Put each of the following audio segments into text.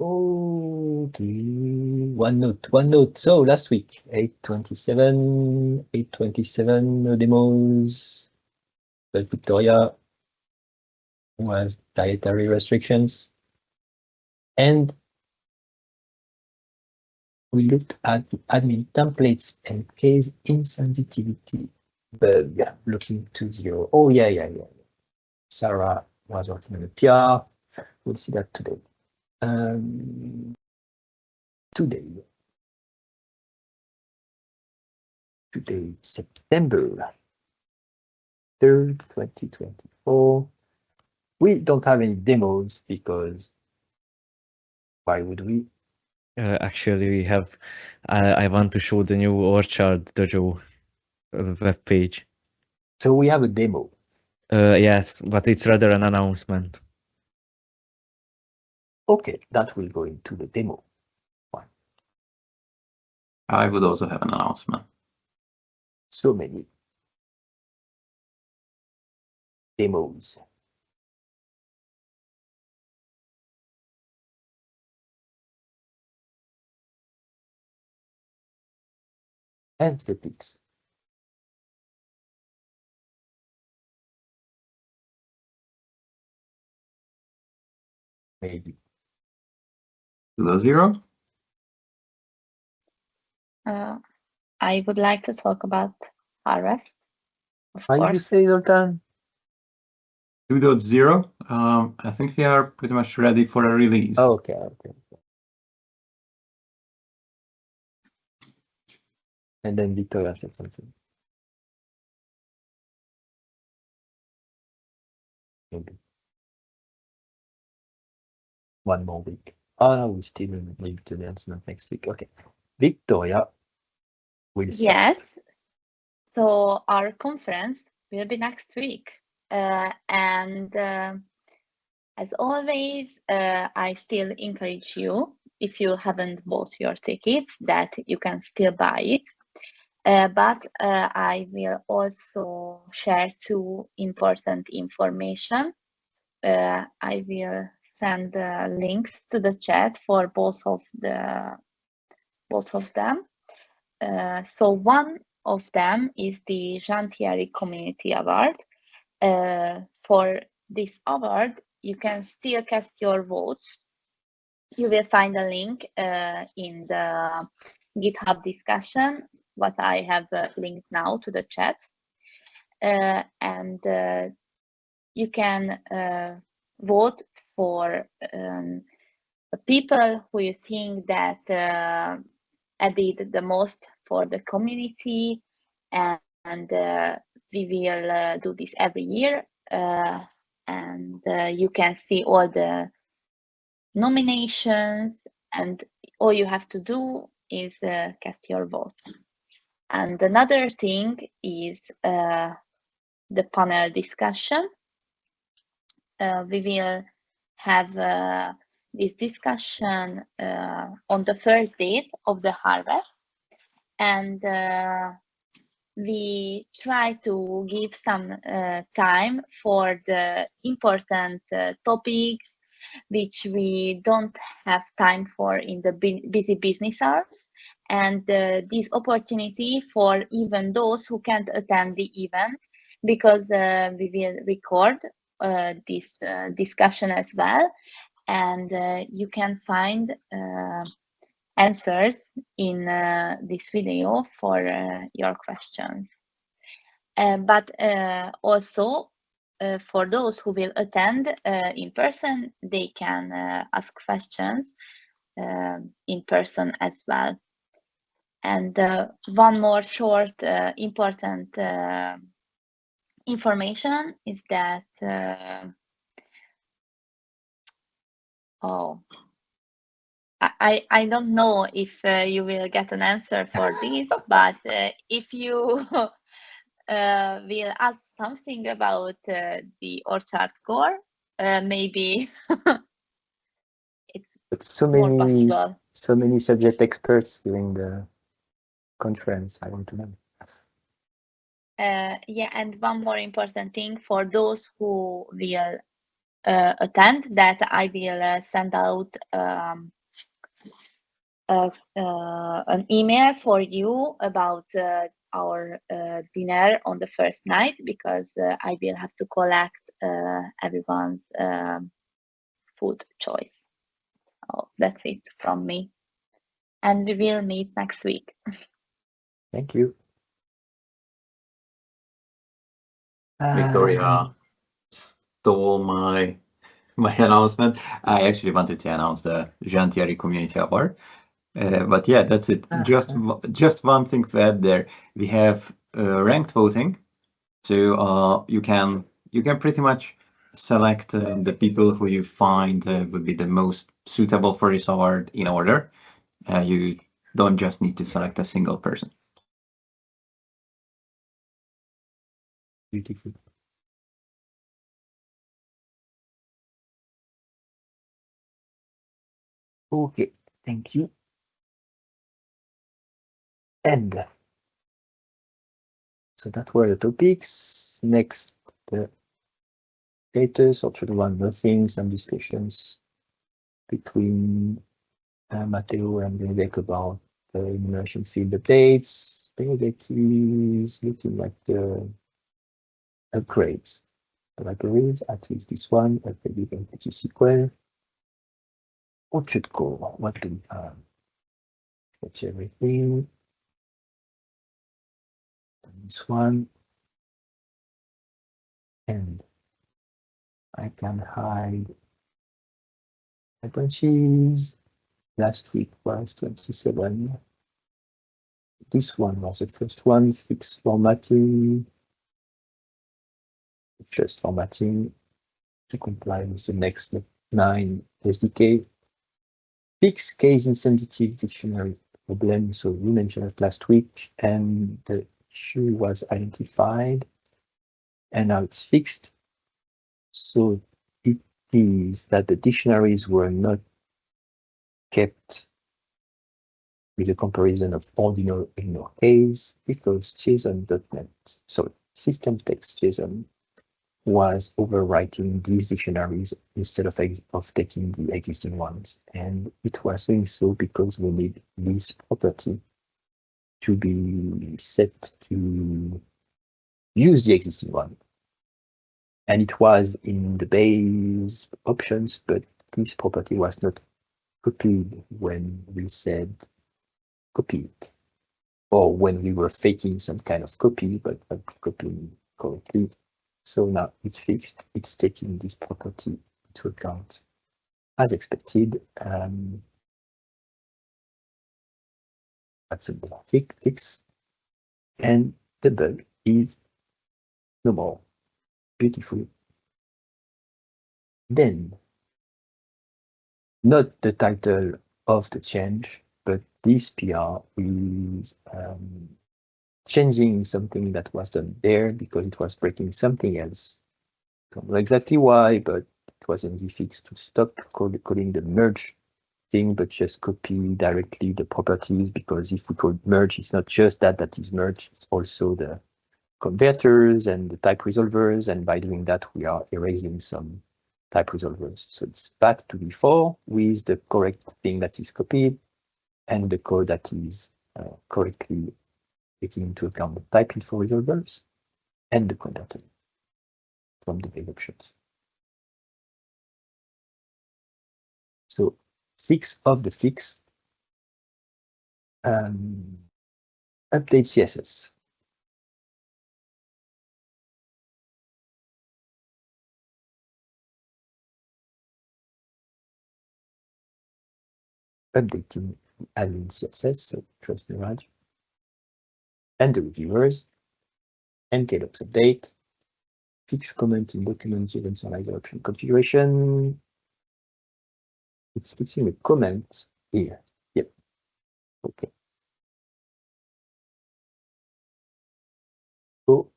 Okay, one note. So last week, 827, no demos. But Victoria was dietary restrictions. And we looked at admin templates and case insensitivity bug looking to 0. Oh, yeah. Sarah was working on the PR. We'll see that today. Today, September 3rd, 2024. We don't have any demos because why would we? Actually, we have. I want to show the new Orchard Dojo web page. So we have a demo. Yes, but it's rather an announcement. Okay, that will go into the demo. Fine. I would also have an announcement. So many demos. And topics. Maybe. 0. I would like to talk about harvest. How you say Zoltan? 2.0. I think we are pretty much ready for a release. Oh, okay. And then Victoria said something. Maybe. One more week. Oh no, we still maybe to the announcement next week. Okay. Victoria will start. Yes. So our conference will be next week. And as always, I still encourage you, if you haven't bought your tickets, that you can still buy it. But I will also share 2 important information. I will send links to the chat for both of them. So one of them is the Jean Thierry Community Award. For this award, you can still cast your votes. You will find a link in the GitHub discussion, what I have linked now to the chat. And you can vote for people who you think that added the most for the community, and we will do this every year, and you can see all the nominations, and all you have to do is cast your vote. And another thing is the panel discussion. We will have this discussion on the first day of the harvest, and we try to give some time for the important topics which we don't have time for in the busy business hours, and this opportunity for even those who can't attend the event, because we will record this discussion as well, and you can find answers in this video for your questions. But also for those who will attend in person, they can ask questions in person as well. And one more short important information is that I don't know if you will get an answer for this, but if you will ask something about the OrchardCore, maybe it's more possible. So many subject experts during the conference. I want to know. Yeah, and one more important thing for those who will attend, that I will send out an email for you about our dinner on the first night, because I will have to collect everyone's food choice. Oh, that's it from me. And we will meet next week. Thank you. Victoria stole my announcement. I actually wanted to announce the Jean Thierry Community Award. But yeah, that's it. Just one thing to add there. We have ranked voting, so you can pretty much select the people who you find would be the most suitable for this award in order. You don't just need to select a single person. Beautiful. Okay, thank you. And so that were the topics. Next, the status, Orchard 1.0, some discussions between Matteo and Vivek about the enumeration field updates. Vivek is looking like the upgrades. The libraries, at least this one, updated into SQL. OrchardCore, what do we have? Watch everything. This one. And I can hide a bunches. Last week was 27. This one was the first one, fixed formatting. Just formatting to comply with the next 9 SDK. Fixed case insensitive dictionary problem. So we mentioned it last week, and the issue was identified, and now it's fixed. So it is that the dictionaries were not kept with a comparison of ordinal ignore case, because JSON.NET, so system text JSON, was overwriting these dictionaries instead of taking the existing ones. And it was doing so because we need this property to be set to use the existing one. And it was in the base options, but this property was not copied when we said copy it, or when we were faking some kind of copy, but not copying correctly. So now it's fixed. It's taking this property into account as expected. That's a fix. And the bug is no more. Beautiful. Then, not the title of the change, but this PR is changing something that was done there because it was breaking something else. Don't know exactly why, but it was an easy fix to stop calling the merge thing, but just copy directly the properties, because if we code merge, it's not just that is merged, it's also the converters and the type resolvers, and by doing that, we are erasing some type resolvers. So it's back to before with the correct thing that is copied and the code that is correctly taking into account the type info resolvers and the converter from the base options. So fix of the fix. Update CSS. Updating admin CSS, so trust the Raj, and the reviewers, and KDocs update, fix comment in document JsonSerializerOption configuration. It's fixing a comment here. Yep. Okay. So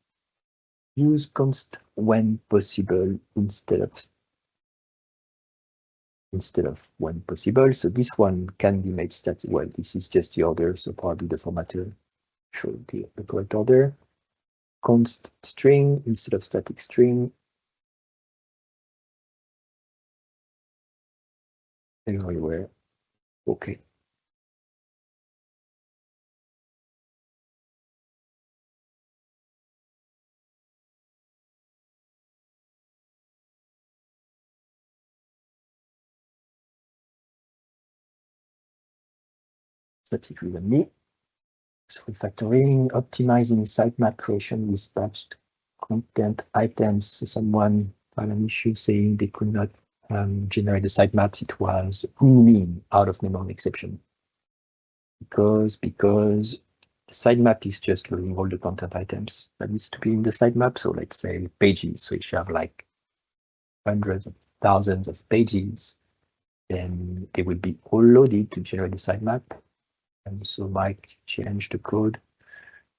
use const when possible instead of when possible. So this one can be made static. Well, this is just the order, so probably the formatter should be the correct order. Const string instead of static string. everywhere. Okay. That's it with me. So refactoring, optimizing sitemap creation with patched content items. So someone had an issue saying they could not generate the sitemaps. It was mean out of memory exception. Because the sitemap is just loading all the content items that needs to be in the sitemap. So let's say pages. So if you have like hundreds of thousands of pages, then they will be all loaded to generate the sitemap. And so Mike changed the code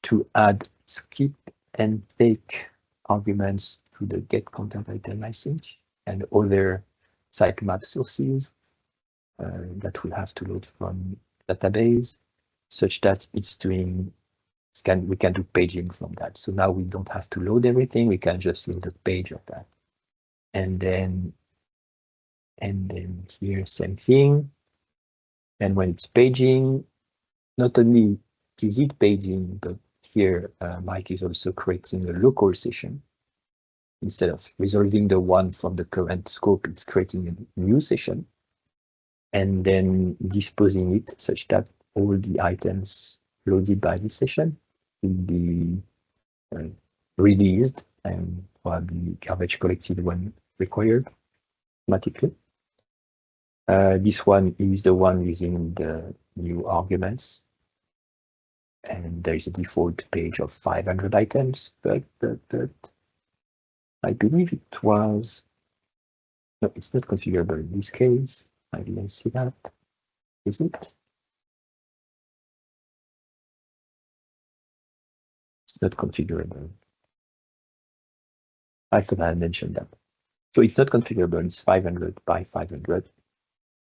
to add skip and take arguments to the get content item, I think, and other sitemap sources that will have to load from database, such that it's doing, we can do paging from that. So now we don't have to load everything, we can just load a page of that. And then here, same thing. And when it's paging, not only is it paging, but here Mike is also creating a local session. Instead of resolving the one from the current scope, it's creating a new session and then disposing it such that all the items loaded by this session will be released and probably garbage collected when required automatically. This one is the one using the new arguments. And there is a default page of 500 items, but I believe it was, no, it's not configurable in this case. I didn't see that. Is it? It's not configurable. I thought I had mentioned that. So it's not configurable, it's 500 by 500.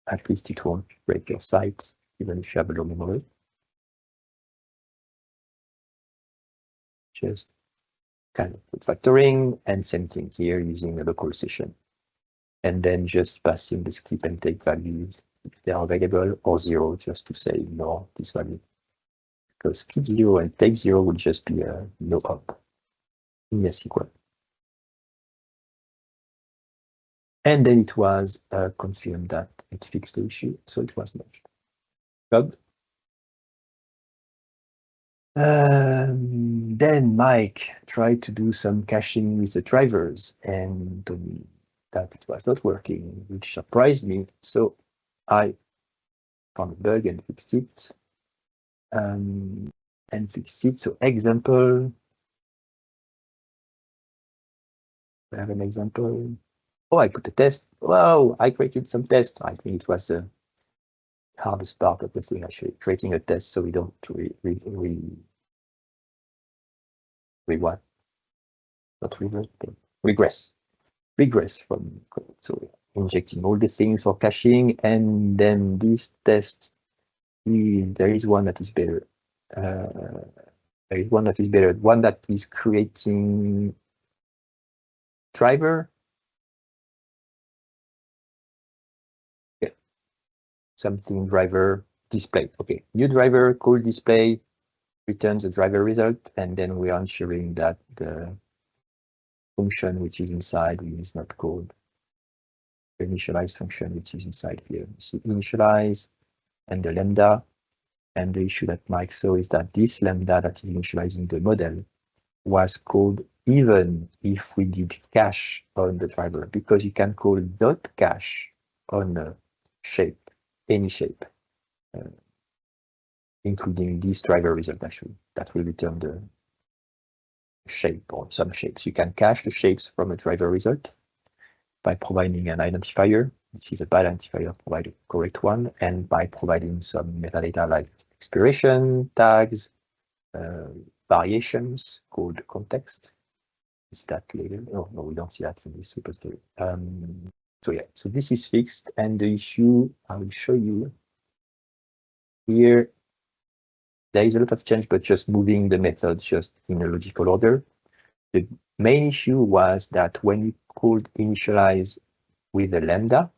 At least it won't break your site, even if you have a low memory. Just kind of refactoring, and same thing here using a local session. And then just passing the skip and take values if they are available, or 0 just to say ignore this value. Because skip 0 and take 0 will just be a no up in SQL. And then it was confirmed that it fixed the issue, so it was merged. Good. Then Mike tried to do some caching with the drivers and told me that it was not working, which surprised me. So I found a bug and fixed it. So example, we have an example. Oh, I put a test. Wow, I created some tests. I think it was the hardest part of the thing, actually, creating a test so we don't regress from code. So injecting all the things for caching, and then this test, there is one that is better. There is one that is better. One that is creating driver. Okay. Something driver display. Okay, new driver, call display, returns the driver result, and then we are ensuring that the function which is inside is not called the initialize function which is inside here. You see initialize and the lambda. And the issue that Mike saw is that this lambda that is initializing the model was called even if we did cache on the driver, because you can call dot cache on a shape, any shape, including this driver result actually, that will return the shape or some shapes. You can cache the shapes from a driver result by providing an identifier, which is a bad identifier, provide a correct one, and by providing some metadata like expiration, tags, variations called context. Is that later? Oh, no, we don't see that in this repository. So yeah, so this is fixed, and the issue I will show you here. There is a lot of change, but just moving the methods just in a logical order. The main issue was that when you called initialize with a lambda,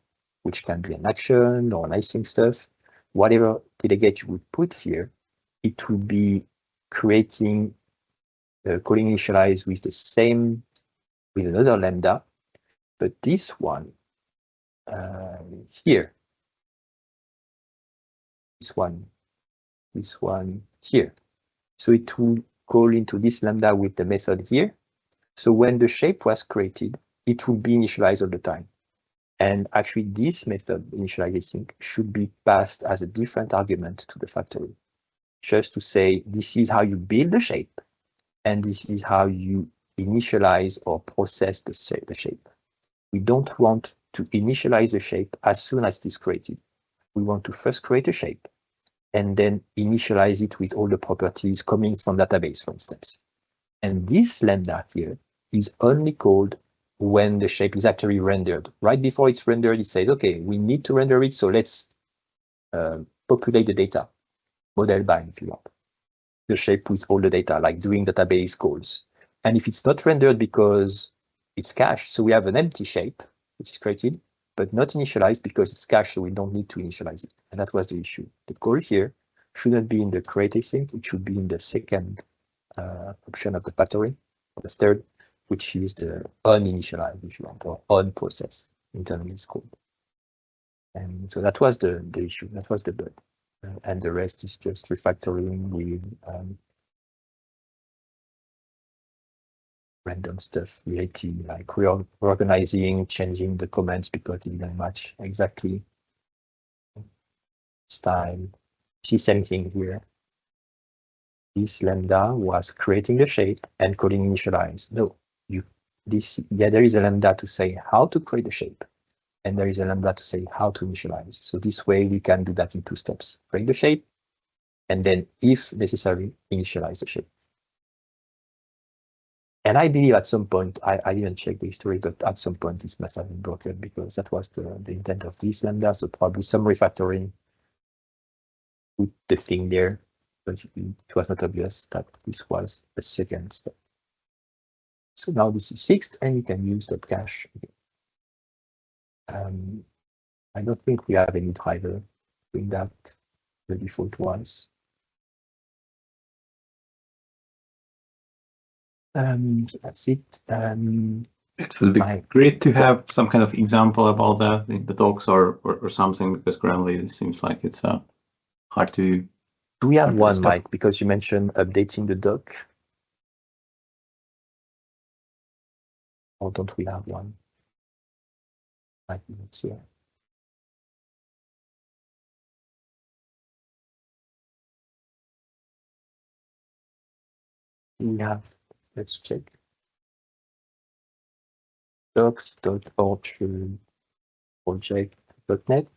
which can be an action or an async stuff. Whatever delegate you would put here, it would be creating calling initialize with the same, with another lambda, but this one here, this one here. So it will call into this lambda with the method here. So when the shape was created, it will be initialized all the time. And actually this method initializing should be passed as a different argument to the factory, just to say this is how you build the shape, and this is how you initialize or process the shape. We don't want to initialize the shape as soon as it is created. We want to first create a shape and then initialize it with all the properties coming from database, for instance. And this lambda here is only called when the shape is actually rendered. Right before it's rendered, it says, okay, we need to render it, so let's populate the data, model bind if you want, the shape with all the data, like doing database calls. And if it's not rendered because it's cached, so we have an empty shape, which is created, but not initialized because it's cached, so we don't need to initialize it. And that was the issue. The call here shouldn't be in the create async, it should be in the second option of the factory, or the third, which is the uninitialize, if you want, or on process, internally it's called. And so that was the issue, that was the bug. And the rest is just refactoring with random stuff related, like reorganizing, changing the comments because it didn't match exactly style. See, same thing here. This lambda was creating the shape and calling initialize. No, there is a lambda to say how to create the shape, and there is a lambda to say how to initialize. So this way we can do that in 2 steps: create the shape, and then, if necessary, initialize the shape. And I believe at some point, I didn't check the history, but at some point this must have been broken because that was the intent of this lambda. So probably some refactoring put the thing there, but it was not obvious that this was the second step. So now this is fixed and you can use that cache again. I don't think we have any driver doing that. The default ones. That's it. It will be great to have some kind of example about that in the docs or something, because currently it seems like it's hard to. Do we have one, Mike? Because you mentioned updating the doc. Or don't we have one? Might be not here. We have, let's check. docs.orchard.net.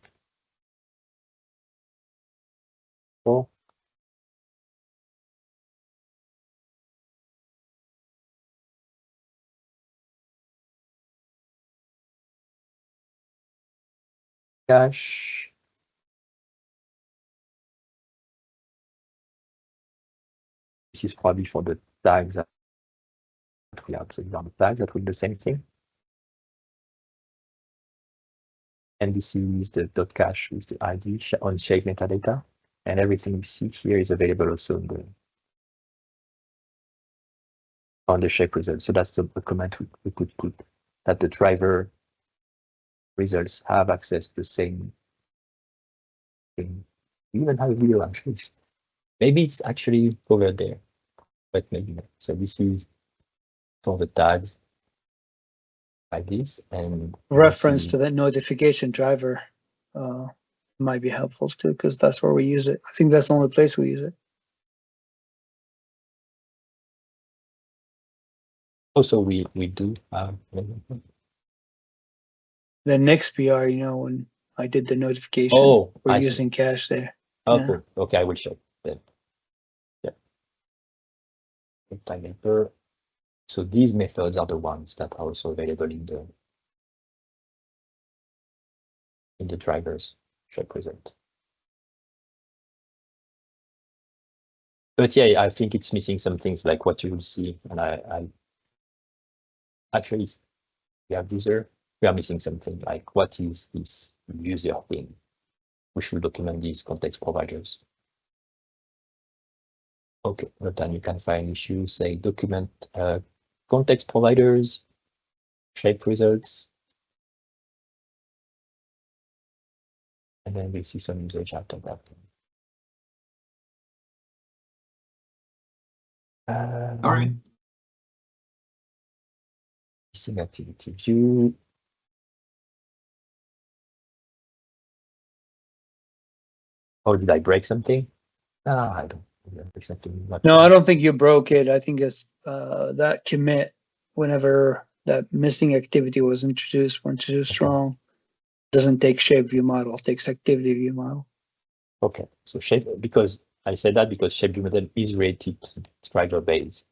Or cache. This is probably for the tags that we have. So the tags that will do the same thing. And this is the .cache with the ID on shape metadata. And everything you see here is available also on the shape result. So that's the comment we could put, that the driver results have access to the same thing. We even have a video actually. Maybe it's actually over there, but maybe not. So this is for the tags like this, and reference to that notification driver might be helpful too, because that's where we use it. I think that's the only place we use it. Also, we do The next PR, you know, when I did the notification, we're using cache there. Okay, yeah. Okay, I will show then. Yeah. So these methods are the ones that are also available in the drivers shape result. But yeah, I think it's missing some things like what you will see, and I actually we have user we are missing something, like what is this user thing? We should document these context providers. Okay, note, you can find issues, say document context providers, shape results, and then we see some usage after that. All right. Missing activity view. Or did I break something? I don't remember something. No, I don't think you broke it. I think it's that commit, whenever that missing activity was introduced wrong. Doesn't take shape view model, takes activity view model. Okay, so shape, because I said that because shape view model is related to driver base.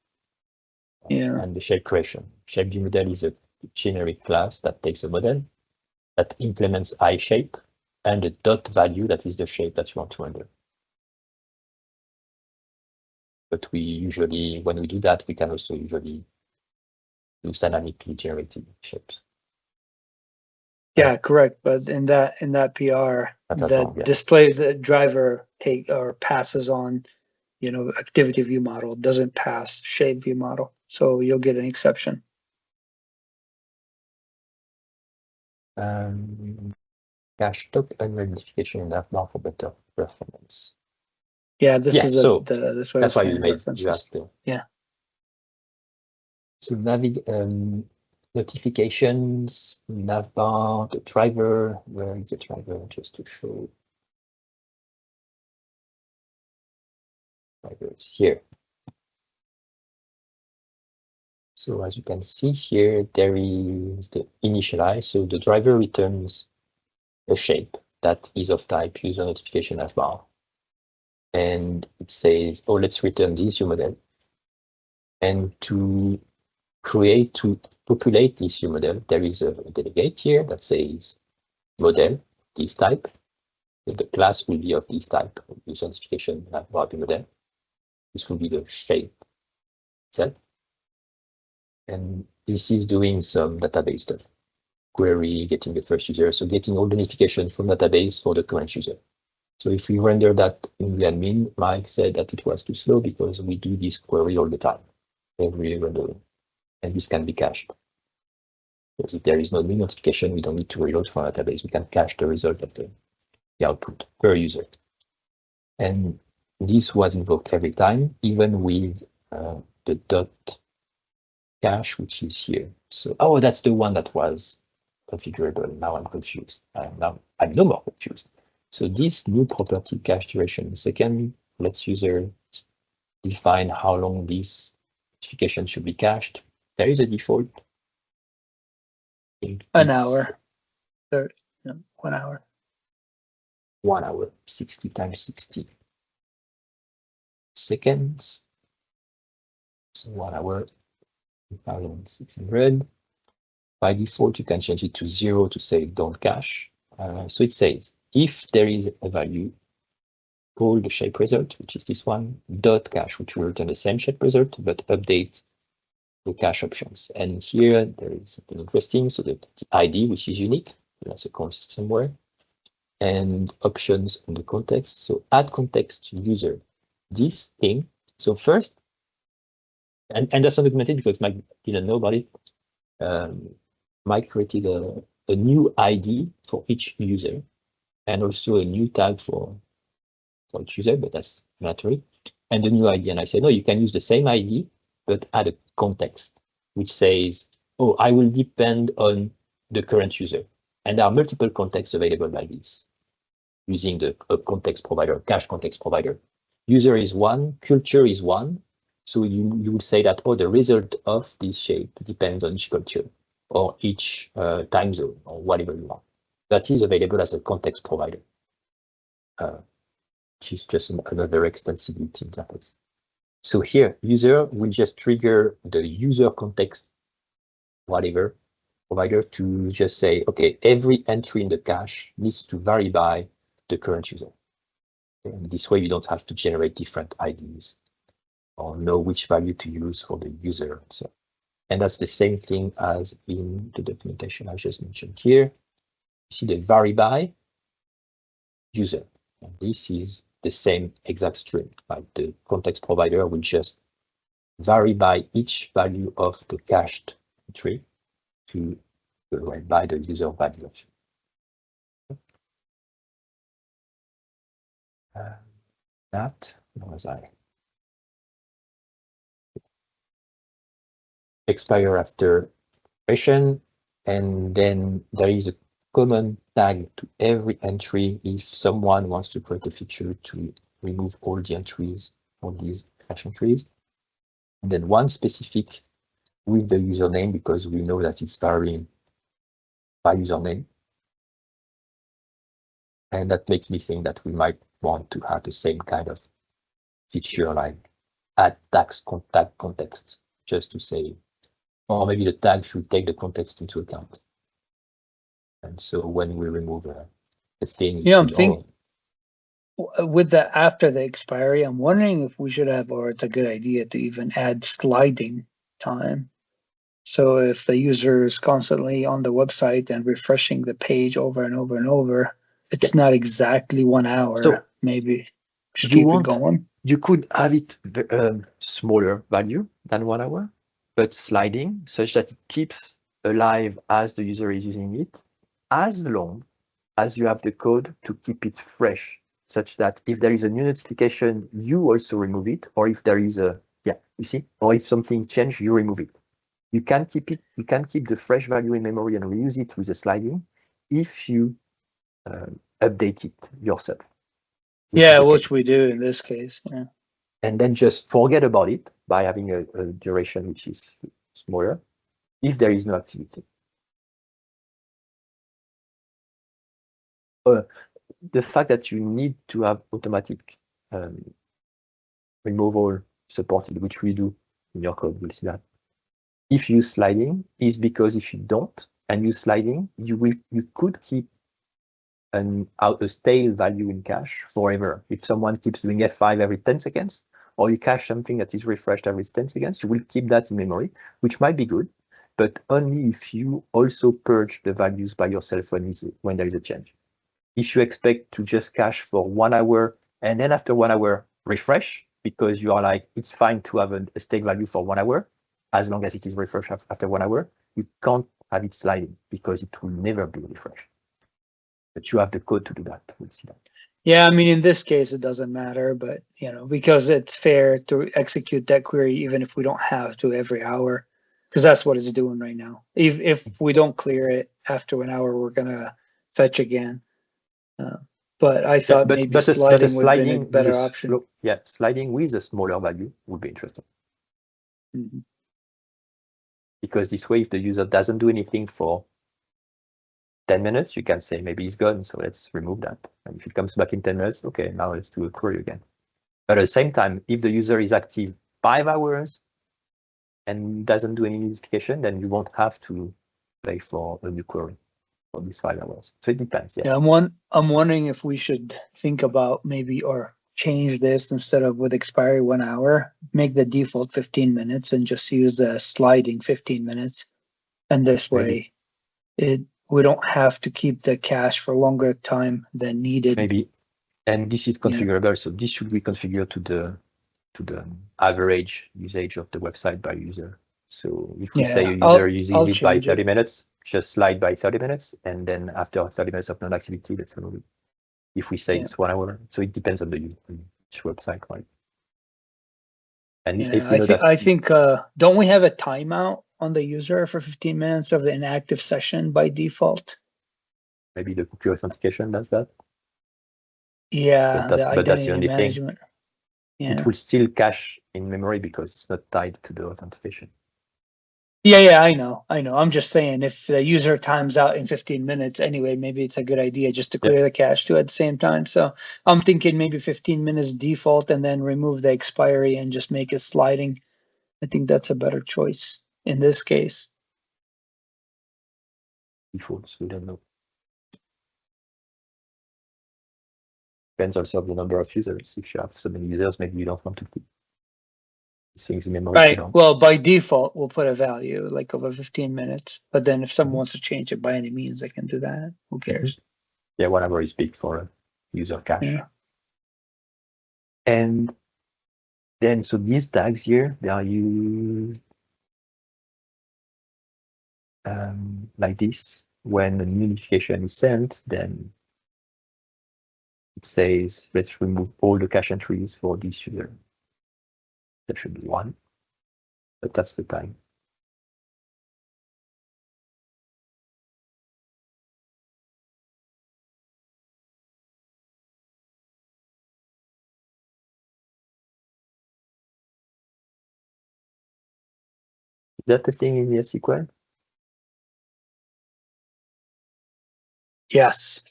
Yeah. And the shape creation. Shape view model is a generic class that takes a model that implements iShape and a dot value that is the shape that you want to render. But we usually, when we do that, we can also usually use dynamically generated shapes. Yeah, correct. But in that PR, that display the driver passes on, activity view model, doesn't pass shape view model. So you'll get an exception. Cache top-unread notification in navbar for better performance. Yeah, this is so that's what that's why you made you asked. Yeah. So notifications, navbar, the driver. Where is the driver? Just to show. Drivers here. So as you can see here, there is the initialize. So the driver returns a shape that is of type user notification navbar. And it says, oh, let's return this UModel. And to populate this UModel, there is a delegate here that says model, this type. So the class will be of this type, user notification navbar model. This will be the shape itself. And this is doing some database stuff. Query, getting the first user, so getting all the notifications from database for the current user. So if we render that in the admin, Mike said that it was too slow because we do this query all the time, every rendering, and this can be cached. Because if there is no new notification, we don't need to reload from database. We can cache the result of the output per user. And this was invoked every time, even with the dot cache, which is here. So, oh, that's the one that was configurable. Now I'm confused. I'm no more confused. So this new property cache duration second lets user define how long this notification should be cached. There is a default. An hour. 1 hour. 1 hour, 60 times 60 seconds. So 1 hour, 1,600. By default, you can change it to 0 to say don't cache. So it says, if there is a value, call the shape result, which is this one, dot cache, which will return the same shape result, but update the cache options. And here there is something interesting. So that the ID, which is unique, that's a const somewhere, and options on the context. So add context to user, this thing. So first, and that's not documented because Mike didn't know about it. Mike created a new ID for each user and also a new tag for each user, but that's mandatory. And the new ID. And I said, no, you can use the same ID, but add a context, which says, oh, I will depend on the current user. And there are multiple contexts available like this, using the context provider, cache context provider. User is one, culture is one. So you would say that, oh, the result of this shape depends on each culture or each time zone or whatever you want. That is available as a context provider, which is just another extensibility interface. So here, user will just trigger the user context, whatever, provider to just say, okay, every entry in the cache needs to vary by the current user. And this way, you don't have to generate different IDs or know which value to use for the user. So And that's the same thing as in the documentation I just mentioned here. You see the vary by user. And this is the same exact string. Like the context provider will just vary by each value of the cached entry to write by the user value option. That was expire after expiration, and then there is a common tag to every entry if someone wants to create a feature to remove all the entries, all these cache entries. And then one specific with the username, because we know that it's varying by username. And that makes me think that we might want to have the same kind of feature like add tags tag context, just to say, or maybe the tag should take the context into account. And so when we remove the thing, I'm thinking with the after the expiry, I'm wondering if we should have, or it's a good idea to even add sliding time. So if the user is constantly on the website and refreshing the page over and over and over, it's not exactly 1 hour. So maybe just keep it going. You could have it smaller value than 1 hour, but sliding such that it keeps alive as the user is using it, as long as you have the code to keep it fresh, such that if there is a new notification, you also remove it, or if there is a, you see, or if something changed, you remove it. You can keep it, you can keep the fresh value in memory and reuse it with the sliding if you update it yourself. Which we do in this case. Yeah. And then just forget about it by having a duration which is smaller if there is no activity. The fact that you need to have automatic removal supported, which we do in your code, we'll see that. If you use sliding is because if you don't and use sliding, you could keep a stale value in cache forever. If someone keeps doing F5 every 10 seconds, or you cache something that is refreshed every 10 seconds, you will keep that in memory, which might be good, but only if you also purge the values by yourself when there is a change. If you expect to just cache for 1 hour and then after 1 hour refresh, because you are like, it's fine to have a stale value for 1 hour, as long as it is refreshed after 1 hour, you can't have it sliding because it will never be refreshed. But you have the code to do that. We'll see that. Yeah, I mean, in this case, it doesn't matter, but because it's fair to execute that query even if we don't have to every hour, because that's what it's doing right now. If we don't clear it after 1 hour, we're gonna fetch again. But I thought maybe sliding would have been a better option. Yeah, sliding with a smaller value would be interesting. Mm-hmm. Because this way, if the user doesn't do anything for 10 minutes, you can say maybe he's gone, so let's remove that. And if it comes back in 10 minutes, okay, now let's do a query again. But at the same time, if the user is active 5 hours and doesn't do any notification, then you won't have to pay for a new query for these 5 hours. So it depends. Yeah, I'm wondering if we should think about maybe or change this instead of with expiry 1 hour, make the default 15 minutes and just use the sliding 15 minutes. And this way, we don't have to keep the cache for longer time than needed. Maybe, and this is configurable. So this should be configured to the average usage of the website by user. So if we say a user uses it by 30 minutes, just slide by 30 minutes, and then after 30 minutes of non-activity, let's remove it. If we say it's 1 hour, so it depends on each website, right? And if I think don't we have a timeout on the user for 15 minutes of the inactive session by default? Maybe the cookie authentication does that. Yeah, but that's the only management. thing. Yeah. It will still cache in memory because it's not tied to the authentication. Yeah, I know. I'm just saying if the user times out in 15 minutes anyway, maybe it's a good idea just to clear the cache too at the same time. So I'm thinking maybe 15 minutes default and then remove the expiry and just make it sliding. I think that's a better choice in this case. Defaults, we don't know. Depends also on the number of users. If you have so many users, maybe you don't want to keep things in memory. Right. Well, by default, we'll put a value like over 15 minutes. But then if someone wants to change it by any means, they can do that. Who cares? Yeah, whatever is big for user cache. Yeah. And then, so these tags here, they are used like this. When a new notification is sent, then it says, let's remove all the cache entries for this user. There should be one, but that's the time. Is that the thing in the SQL? Yes.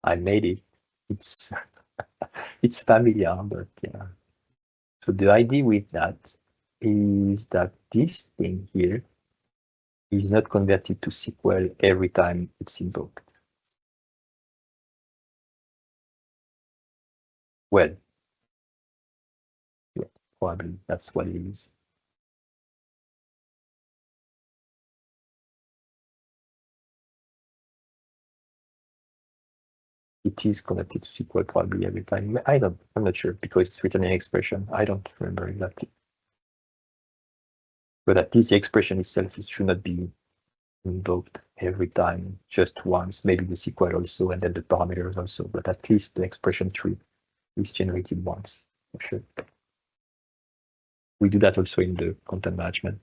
I made it. It's it's familiar, but yeah. So the idea with that is that this thing here is not converted to SQL every time it's invoked. Well, yeah, probably that's what it is. It is connected to SQL probably every time. I'm not sure because it's written in expression. I don't remember exactly. But at least the expression itself should not be invoked every time, just once, maybe the SQL also, and then the parameters also, but at least the expression tree is generated once, for sure. We do that also in the content management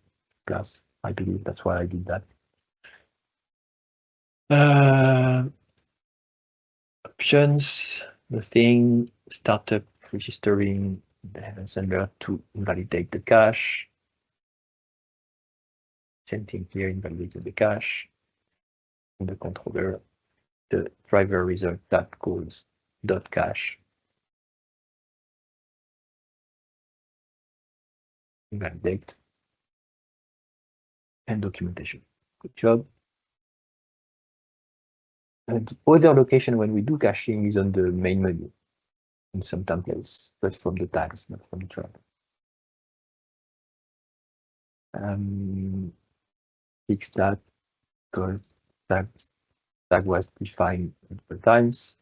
class. I believe that's why I did that. Options, the thing, startup registering, then sender to invalidate the cache. Same thing here, invalidated the cache. In the controller, the driver result that calls .cache. Invalidate. And documentation. Good job. And the other location when we do caching is on the main menu in some templates, but from the tags, not from the driver. Fix that because tag was defined multiple times.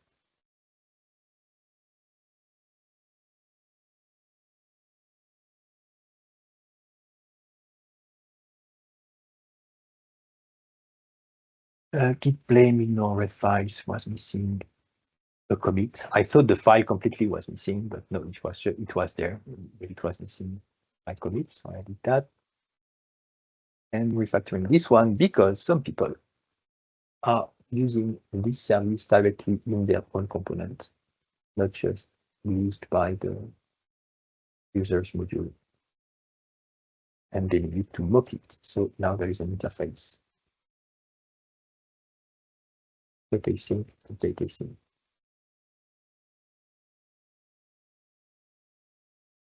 Git-blame-ignore-revs was missing a commit. I thought the file completely was missing, but no, it was there. It was missing my commit, so I did that. And refactoring this one because some people are using this service directly in their own component, not just used by the user's module. And they need to mock it. So now there is an interface. Data sync to data sync.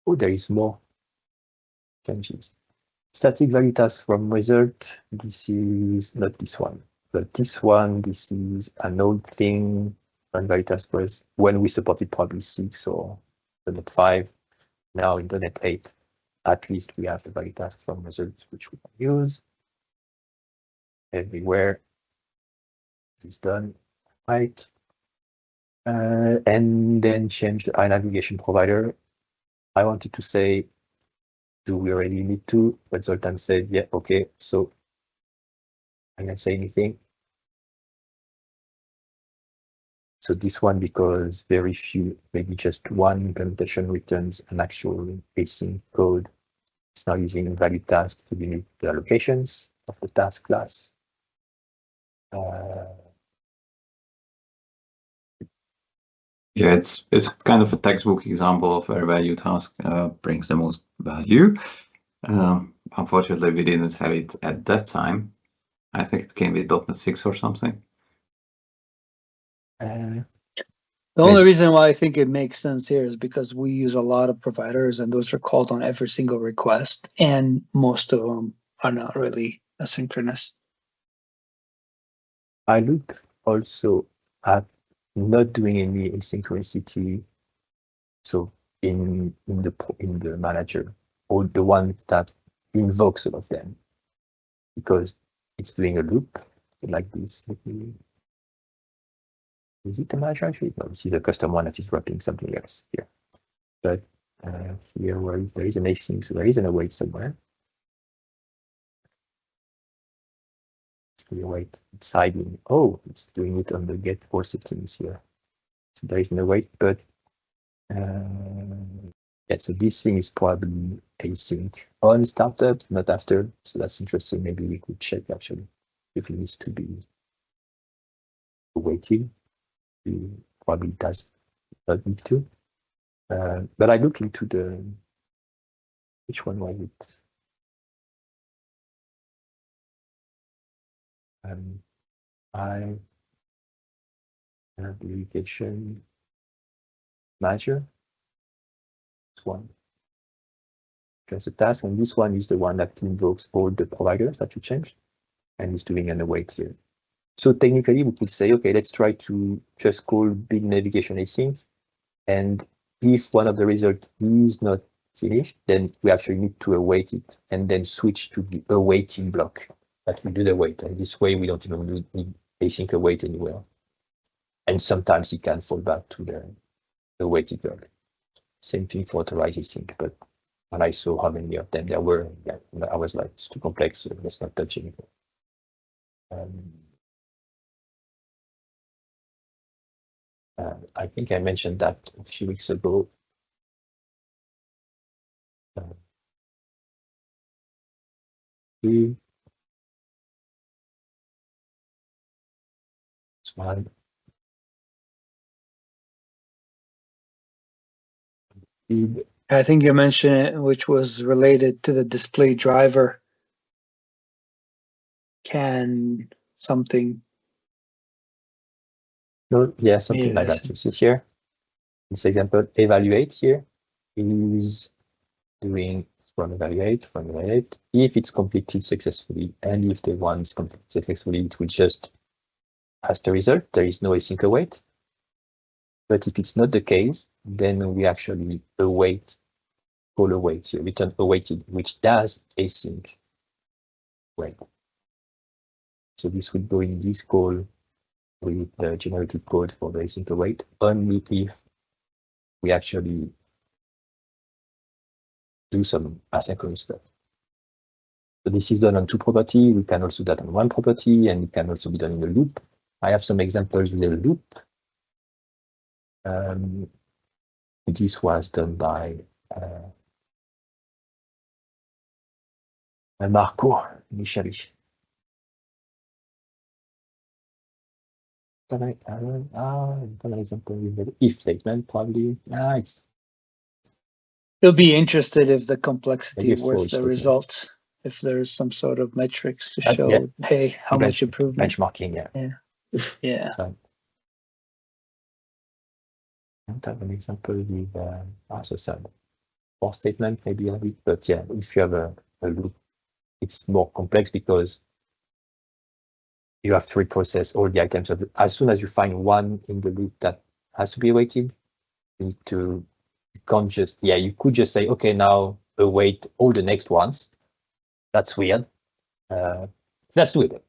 Oh, there is more changes. Static value task from result. This is not this one, but this one, this is an old thing. And value task was when we supported probably 6 or .NET 5. Now in .NET 8, at least we have the value task from results, which we can use everywhere. This is done, right? And then change the INavigationProvider. I wanted to say, do we already need to? But Zoltan said, yeah, okay. So I can't say anything. So this one, because very few, maybe just one implementation returns an actual async code. It's now using value task to limit the allocations of the task class. Yeah, it's kind of a textbook example of where value task brings the most value. Unfortunately, we didn't have it at that time. I think it came with .NET 6 or something. The only reason why I think it makes sense here is because we use a lot of providers and those are called on every single request, and most of them are not really asynchronous. I look also at not doing any asynchronicity. So in the manager, or the one that invokes all of them, because it's doing a loop like this. Is it a manager actually? No, this is a custom one that is wrapping something else here. But here where there is an async, so there is an await somewhere. We await, it's hiding. Oh, it's doing it on the get for settings here. So there is no await, but yeah, so this thing is probably async on startup, not after. So that's interesting. Maybe we could check actually if it needs to be awaited. It probably does not need to. But I look into the, which one was it? I application manager. This one. Just a task, and this one is the one that invokes all the providers that you changed, and is doing an await here. So technically, we could say, okay, let's try to just call big navigation async, and if one of the results is not finished, then we actually need to await it, and then switch to the awaiting block that will do the await. And this way, we don't even need async await anywhere. And sometimes it can fall back to the awaiting block. Same thing for authorize async, but when I saw how many of them there were, yeah, I was like, it's too complex, so let's not touch anything. I think I mentioned that a few weeks ago. This one. I think you mentioned it, which was related to the display driver. Can something? No, yeah, something like that. You see here, this example, evaluate here is doing from evaluate. If it's completed successfully, and if the one is completed successfully, it will just as the result. There is no async await. But if it's not the case, then we actually await, call await here, return awaited, which does async wait. So this would go in this call with the generated code for the async await, only if we actually do some asynchronous stuff. So this is done on two property. We can also do that on one property, and it can also be done in a loop. I have some examples with a loop. This was done by Marco initially. An example with the if statement, probably. It'll be interested if the complexity Maybe with the results, if there's some sort of metrics to show, yeah. hey, how much improvement. Benchmarking, yeah. Yeah. So, I don't have an example with also some for statement, maybe a bit, but yeah, if you have a loop, it's more complex because you have to reprocess all the items. As soon as you find one in the loop that has to be awaited, you need to, you can't just, yeah, you could just say, okay, now await all the next ones. That's weird. That's doable.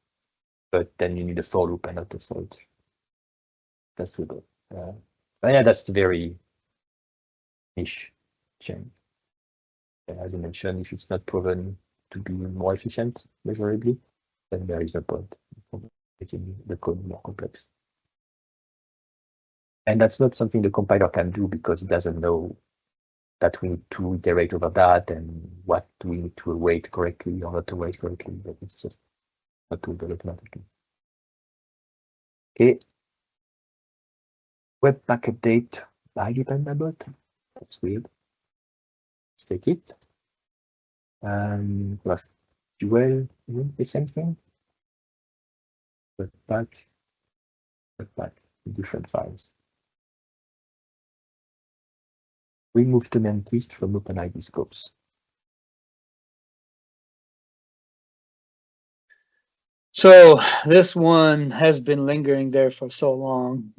But then you need a for loop and not a for loop. That's doable. But yeah, that's very niche chain. And as you mentioned, if it's not proven to be more efficient measurably, then there is no point in making the code more complex. And that's not something the compiler can do because it doesn't know that we need to iterate over that and what do we need to await correctly or not await correctly, but it's just not doable automatically. Okay. Webpack update by dependable. That's weird. Let's take it. GraphQL, the same thing. Webpack, different files. Remove tenant list from OpenID scopes. So this one has been lingering there for so long.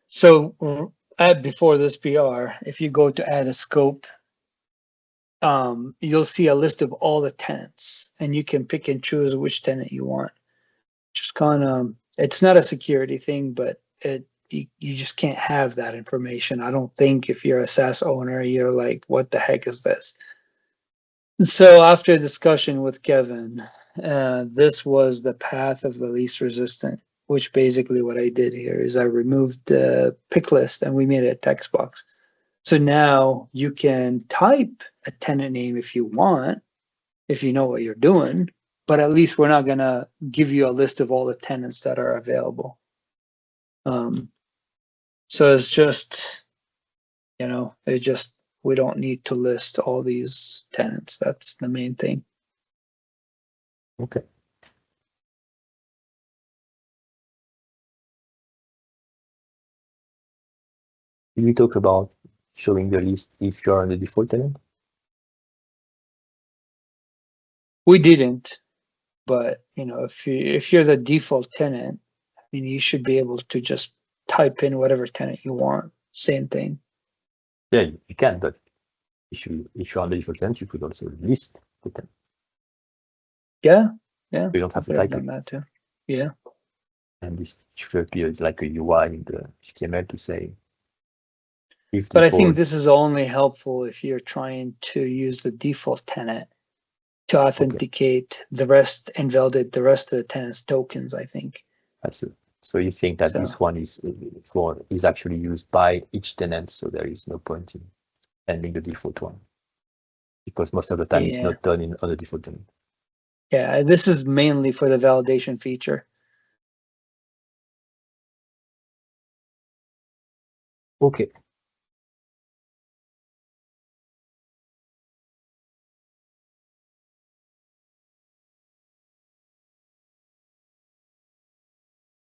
So before this PR, if you go to add a scope, you'll see a list of all the tenants, and you can pick and choose which tenant you want. Just kind of, it's not a security thing, but you just can't have that information. I don't think if you're a SaaS owner, you're like, what the heck is this? So after a discussion with Kevin, this was the path of the least resistant, which basically what I did here is I removed the pick list and we made it a text box. So now you can type a tenant name if you want, if you know what you're doing, but at least we're not gonna give you a list of all the tenants that are available. So it's just, you know, we don't need to list all these tenants. That's the main thing. Okay. Did we talk about showing the list if you're on the default tenant? We didn't, but you know, if you're the default tenant, I mean, you should be able to just type in whatever tenant you want. Same thing. Yeah, you can, but if you're on the default tenant, you could also list the tenant. Yeah, yeah. You don't have to I've type done it. that too. Yeah. And this should be like a UI in the HTML to say. If But I default, think this is only helpful if you're trying to use the default tenant to authenticate the rest and validate the rest of the tenant's tokens, I think. I see. So you think that this one is actually used by each tenant, so there is no point in ending the default one, because most of the time it's not done in other default tenant. Yeah, this is mainly for the validation feature. Okay.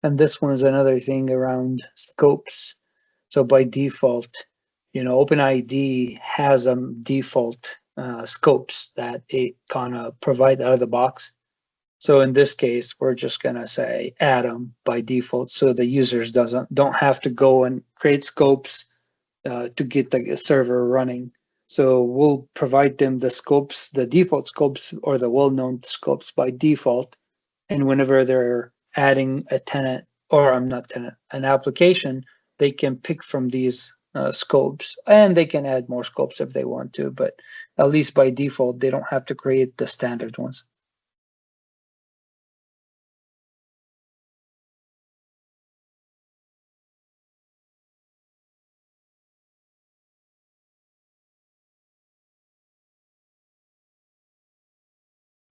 And this one is another thing around scopes. So by default, you know, OpenID has default scopes that it kind of provide out of the box. So in this case, we're just gonna say add them by default, so the users don't have to go and create scopes to get the server running. So we'll provide them the scopes, the default scopes or the well-known scopes by default, and whenever they're adding a tenant, or I'm not tenant, an application, they can pick from these scopes, and they can add more scopes if they want to, but at least by default, they don't have to create the standard ones.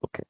Okay.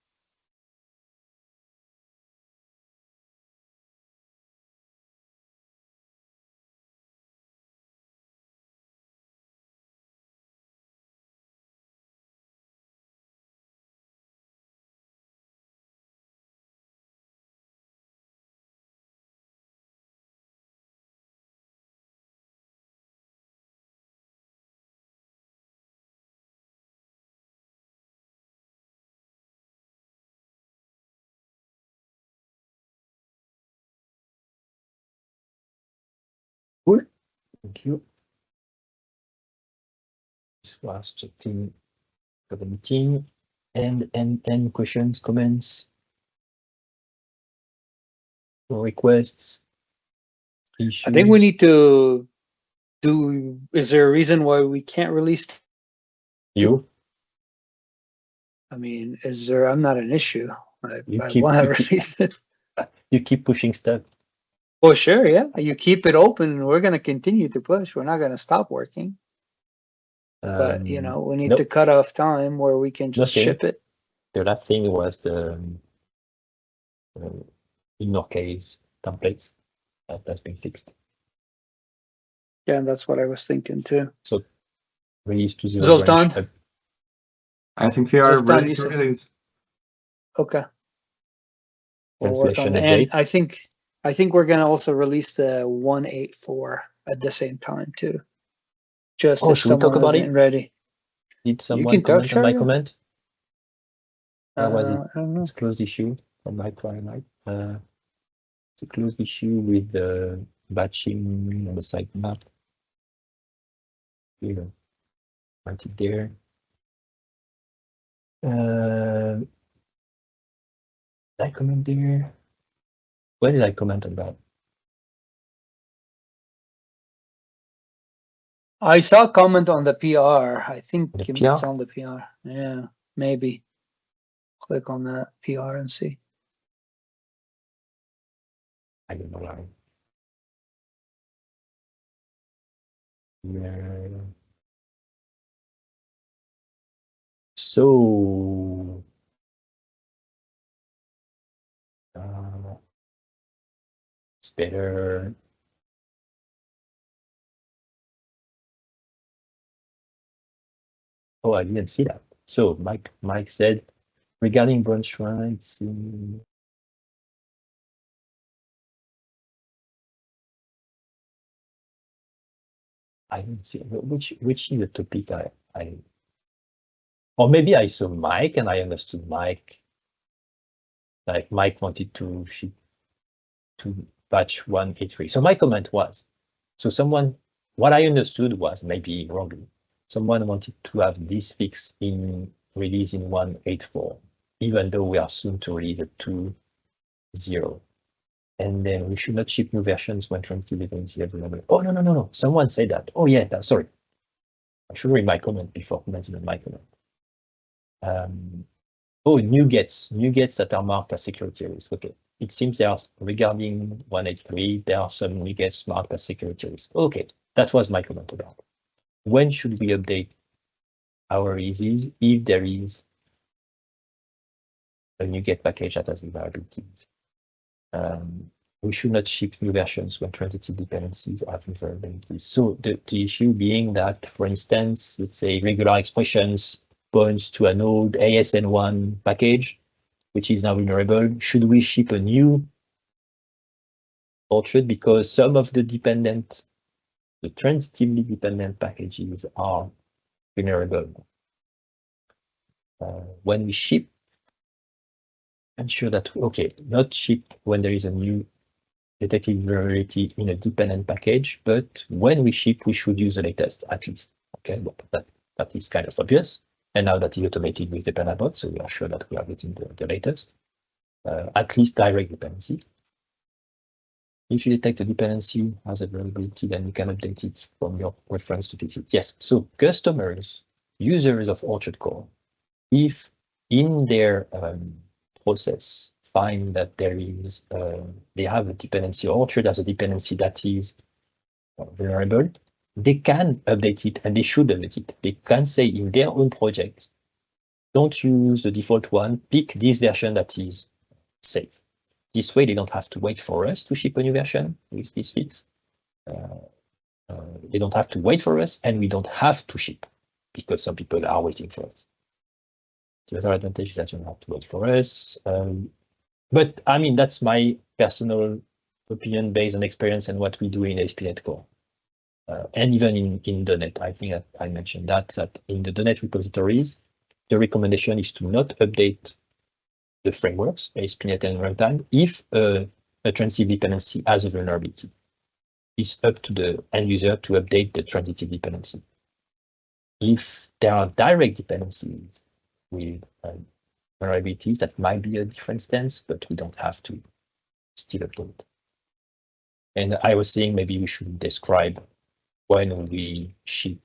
Cool. Thank you. This was checking for the meeting. And questions, comments, requests, issues. I think we need to do. Is there a reason why we can't release? You? I mean, is there? I'm not an issue. I want to release it. You keep pushing stuff. Well, sure, yeah. You keep it open. We're going to continue to push. We're not going to stop working. But you know, we need to cut off time where we can just ship it. The last thing was the ignore case templates that's been fixed. Yeah, and that's what I was thinking too. So release to zero. Zoltan? I think we are ready to release. Okay. We'll work Translation on it. update. And I think we're gonna also release the 1.8.4 at the same time too. Just if should we talk someone about isn't it? Ready. Did someone comment on my comment? Was it? I don't know. It's a closed issue on my client. It's a closed issue with the batching on the sitemap. You know, write it there. Did I comment there? Where did I comment on that? I saw a comment on the PR. I think The it's PR? on the PR. Yeah, maybe. Click on that PR and see. I don't know why. Yeah. So it's better. Oh, I didn't see that. So Mike said regarding branch rights. I didn't see which is the topic I or maybe I saw Mike and I understood Mike. Like Mike wanted to ship to batch 183. So my comment was, so someone, what I understood was maybe wrongly, someone wanted to have this fix in release in 184, even though we are soon to release a 2.0. And then we should not ship new versions when transitive dependency available. Oh, no. Someone said that. Oh, yeah, sorry. I should read my comment before commenting on my comment. Oh, new gets that are marked as security risk. Okay. It seems there are, regarding 183, there are some new gets marked as security risk. Okay, that was my comment about. When should we update our releases if there is a new get package that has vulnerabilities? We should not ship new versions when transitive dependencies have vulnerabilities. So the issue being that, for instance, let's say regular expressions points to an old ASN1 package, which is now vulnerable. Should we ship a new Orchard because some of the transitively dependent packages are vulnerable? When we ship, ensure that, okay, not ship when there is a new detected vulnerability in a dependent package, but when we ship, we should use the latest at least. Okay, but that is kind of obvious. And now that is automated with dependent bot, so we are sure that we are getting the latest. At least direct dependency. If you detect a dependency as a vulnerability, then you can update it from your reference to PC. Yes, so customers, users of OrchardCore, if in their process find that there is they have a dependency, Orchard has a dependency that is vulnerable, they can update it and they should update it. They can say in their own project, don't use the default one, pick this version that is safe. This way, they don't have to wait for us to ship a new version with this fix. They don't have to wait for us, and we don't have to ship because some people are waiting for us. The other advantage is that you don't have to wait for us. But I mean, that's my personal opinion based on experience and what we do in ASP.NET Core. And even in the .NET, I think that I mentioned that in the .NET repositories, the recommendation is to not update the frameworks, ASP.NET and runtime, if a transitive dependency has a vulnerability. It's up to the end user to update the transitive dependency. If there are direct dependencies with vulnerabilities, that might be a different stance, but we don't have to still update. And I was saying maybe we should describe when we ship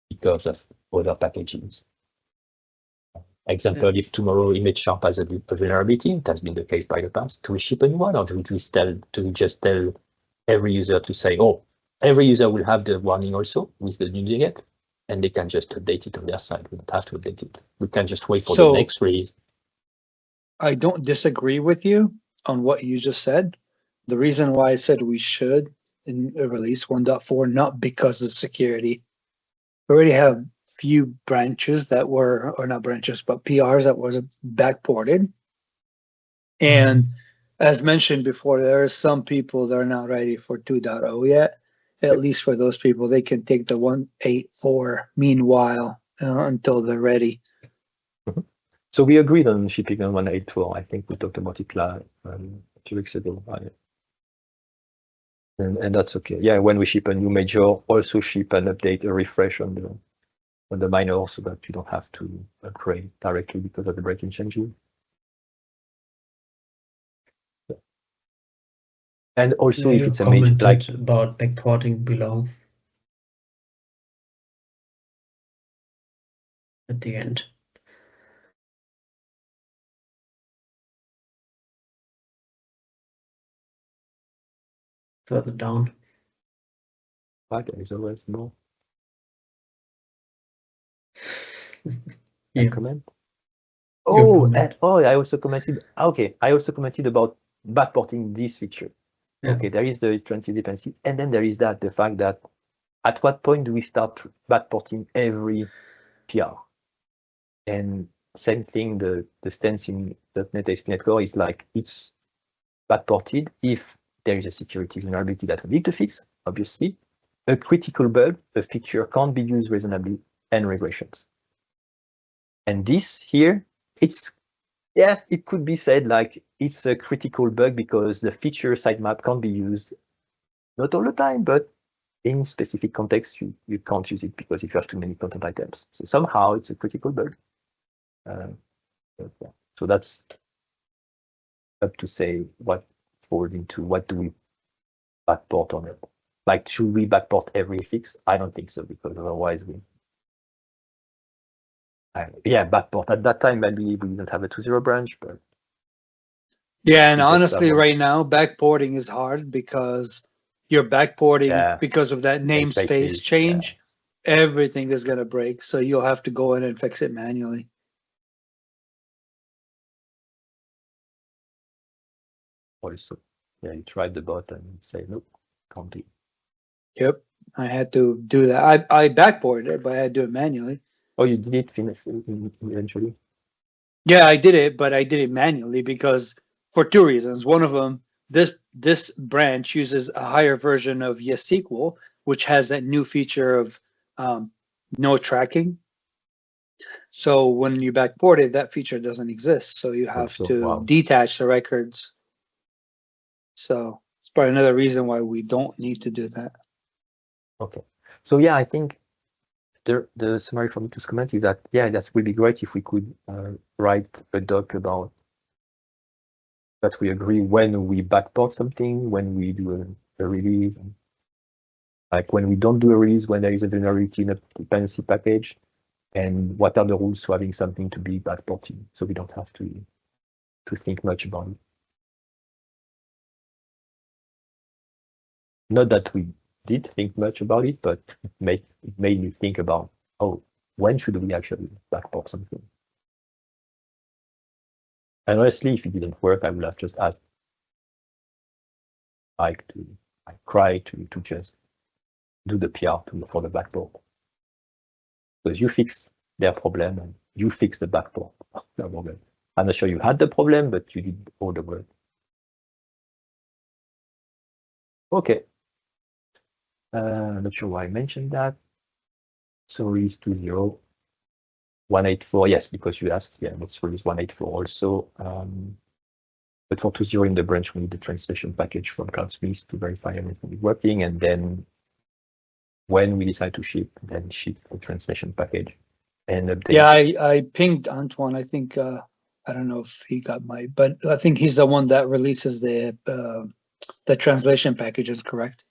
because of other packages. Example, if tomorrow ImageSharp has a vulnerability, it has been the case by the past, do we ship a new one, or do we just tell every user to say, oh, every user will have the warning also with the new get, and they can just update it on their side. We don't have to update it. We can just wait for the next release. I don't disagree with you on what you just said. The reason why I said we should in release 1.4, not because of security. We already have few branches that were, or not branches, but PRs that was backported. And as mentioned before, there are some people that are not ready for 2.0 yet. At least for those people, they can take the 1.8.4 meanwhile until they're ready. So we agreed on shipping on 1.8.4. I think we talked about it a few weeks ago. And that's okay. Yeah, when we ship a new major, also ship an update, a refresh on the minor, so that you don't have to upgrade directly because of the breaking changes. And also, if it's a major, like about backporting below at the end. Further down. there is always more. Yeah. Comment. Oh, I also commented. Okay, I also commented about backporting this feature. Yeah. Okay, there is the transitive dependency, and then there is the fact that at what point do we start backporting every PR? And same thing, the stance in .NET ASP.NET Core is like it's backported if there is a security vulnerability that we need to fix, obviously, a critical bug, a feature can't be used reasonably, and regressions. And this here, it could be said like it's a critical bug because the feature sitemap can't be used, not all the time, but in specific context, you can't use it because if you have too many content items. So somehow it's a critical bug. So that's up to say what falls into what do we backport on it. Like, should we backport every fix? I don't think so, because otherwise backport. At that time, maybe we didn't have a 2.0 branch, but yeah, and honestly, right now, backporting is hard because you're backporting because of that namespace change. Yeah. Everything is going to break, so you'll have to go in and fix it manually. Also, you tried the bot and say, nope, can't do it. Yep, I had to do that. I backported it, but I had to do it manually. Oh, you did it finish eventually? Yeah, I did it, but I did it manually because for two reasons. One of them, this branch uses a higher version of YesSQL, which has that new feature of no tracking. So when you backport it, that feature doesn't exist. So you have to detach the records. So it's probably another reason why we don't need to do that. Okay. So yeah, I think the summary for me to comment is that, that would be great if we could write a doc about that we agree when we backport something, when we do a release, like when we don't do a release, when there is a vulnerability in a dependency package, and what are the rules for having something to be backported, so we don't have to think much about it. Not that we did think much about it, but it made me think about, when should we actually backport something? And honestly, if it didn't work, I would have just asked Mike to just do the PR for the backport. Because you fix their problem and you fix the backport. No problem. I'm not sure you had the problem, but you did all the work. Okay. I'm not sure why I mentioned that. So release 2.0, 184. Yes, because you asked. Yeah, let's release 184 also. But for 2.0 in the branch, we need the translation package from Cloudsmith to verify everything is working. And then when we decide to ship, then ship the translation package and update. Yeah, I pinged Antoine. I think I don't know if he got but I think he's the one that releases the translation packages, correct?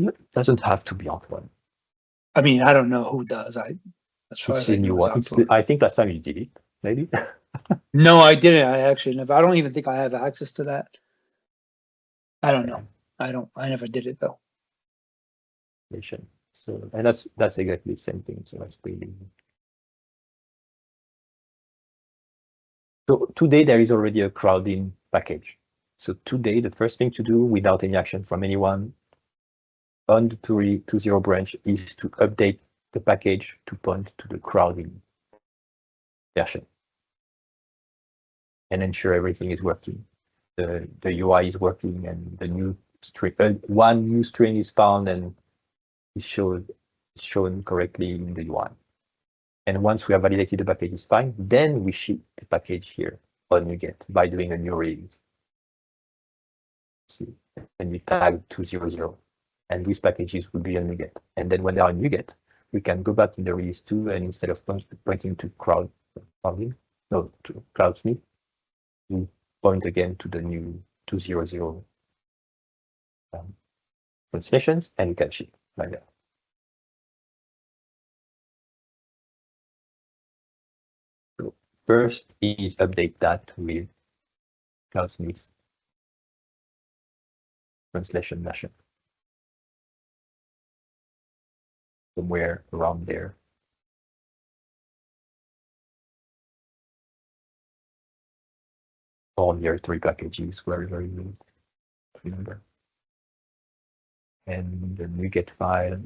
It doesn't have to be Antoine. I mean, I don't know who does. It's a new one. I think last time you did it, maybe. No, I didn't. I actually never. I don't even think I have access to that. I don't know. I never did it though. So, and that's exactly the same thing. So that's pretty. So today there is already a crowding package. So today the first thing to do without any action from anyone on the 2.0 branch is to update the package to point to the crowding version and ensure everything is working. The UI is working and the new string, one new string is found and is shown correctly in the UI. And once we have validated the package is fine, then we ship the package here on NuGet by doing a new release. See, and we tag 200, and these packages will be on NuGet. And then when they are on NuGet, we can go back in the release 2, and instead of pointing to Cloudsmith, we point again to the new 200 translations, and you can ship like that. So first is update that with Cloudsmith translation version. Somewhere around there. All the 3 packages very good to remember. And the NuGet file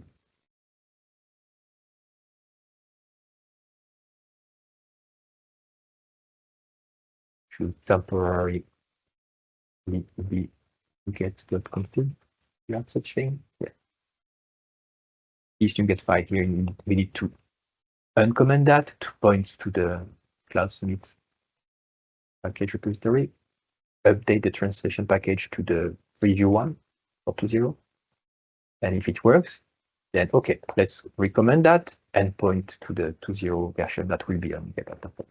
should temporarily be NuGet.config. You have such thing? Yeah. This NuGet file here, we need to uncomment that to point to the Cloudsmith package repository, update the translation package to the preview 1 or 2.0. And if it works, then okay, let's recommend that and point to the 2.0 version that will be on GitHub.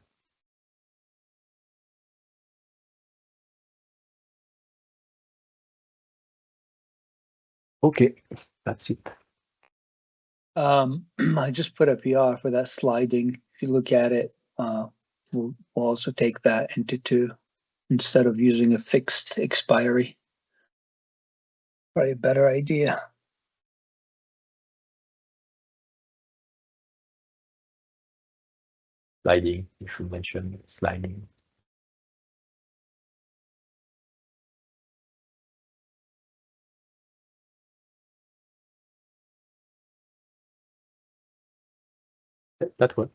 Okay, that's it. I just put a PR for that sliding. If you look at it, we'll also take that into 2 instead of using a fixed expiry. Probably a better idea. Sliding, you should mention sliding. That one.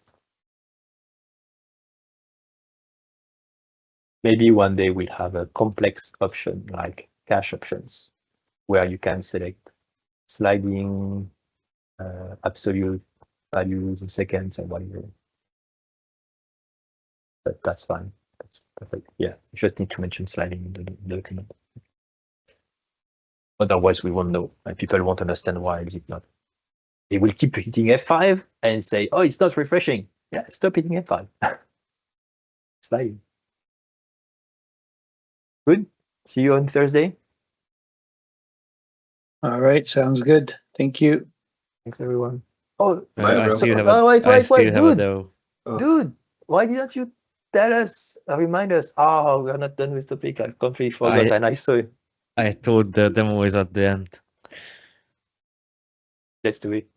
Maybe one day we'll have a complex option like cache options, where you can select sliding, absolute values in seconds and whatever. But that's fine. That's perfect. Yeah, you just need to mention sliding in the document. Otherwise, we won't know, and people won't understand why is it not. They will keep hitting F5 and say, "Oh, it's not refreshing." Yeah, stop hitting F5. Sliding. Good. See you on Thursday. All right, sounds good. Thank you. Thanks, everyone. Oh, I still have wait, dude, why didn't you tell us, remind us? Oh, we're not done with the topic. I completely forgot, and I saw it. I thought the demo is at the end. Let's do it.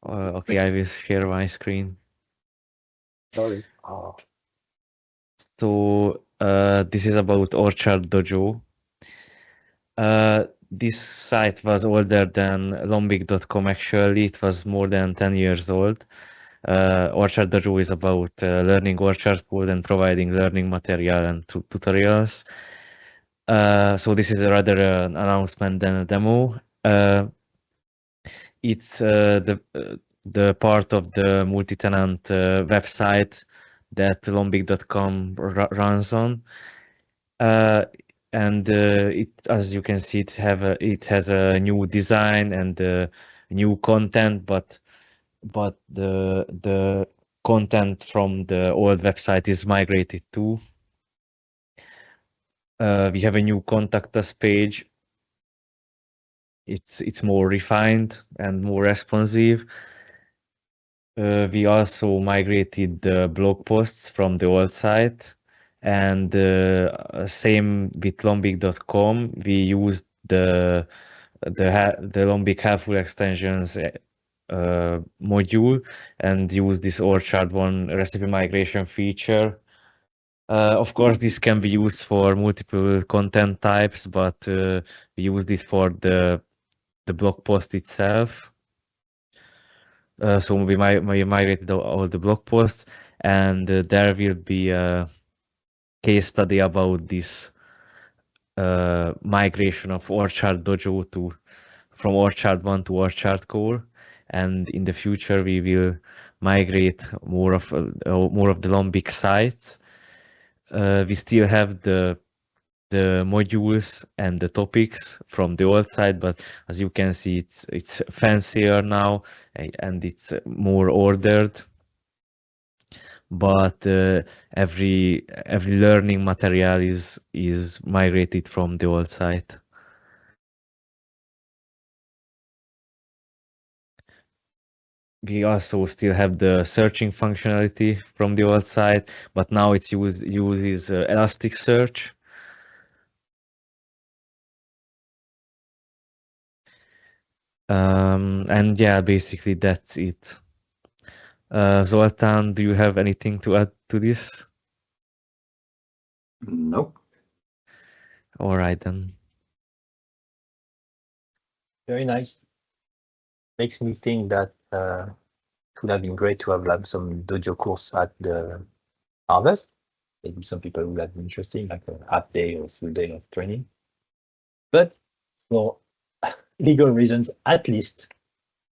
Okay, I will share my screen. Sorry. Oh. So this is about Orchard Dojo. This site was older than Lombiq.com actually. It was more than 10 years old. Orchard Dojo is about learning Orchard code and providing learning material and tutorials. So this is rather an announcement than a demo. It's the part of the multi-tenant website that Lombiq.com runs on. And it, as you can see, it has a new design and new content, but the content from the old website is migrated too. We have a new contact us page. It's more refined and more responsive. We also migrated the blog posts from the old site, and same with Lombiq.com. We used the Lombiq helpful extensions module and use this Orchard one recipe migration feature. Of course, this can be used for multiple content types, but we used it for the blog post itself. So we migrated all the blog posts, and there will be a case study about this migration of Orchard Dojo from Orchard 1 to OrchardCore, and in the future we will migrate more of the Lombiq sites. We still have the the modules and the topics from the old site, but as you can see, it's fancier now and it's more ordered. But every learning material is migrated from the old site. We also still have the searching functionality from the old site, but now it's uses Elasticsearch. And yeah, basically that's it. Zoltán, do you have anything to add to this? Nope. All right then. Very nice. Makes me think that it would have been great to have like some dojo course at the harvest. Maybe some people would have been interesting, like a half day or full day of training. But for legal reasons, at least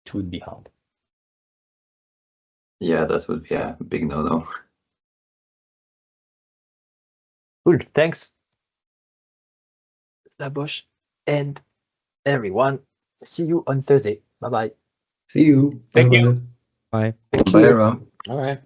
it would be hard. Yeah, that would be a big no-no. Cool, thanks. Labosh and everyone. See you on Thursday. Bye-bye. See you. Thank Bye-bye. you. Bye. Thank Bye, you. everyone. All right.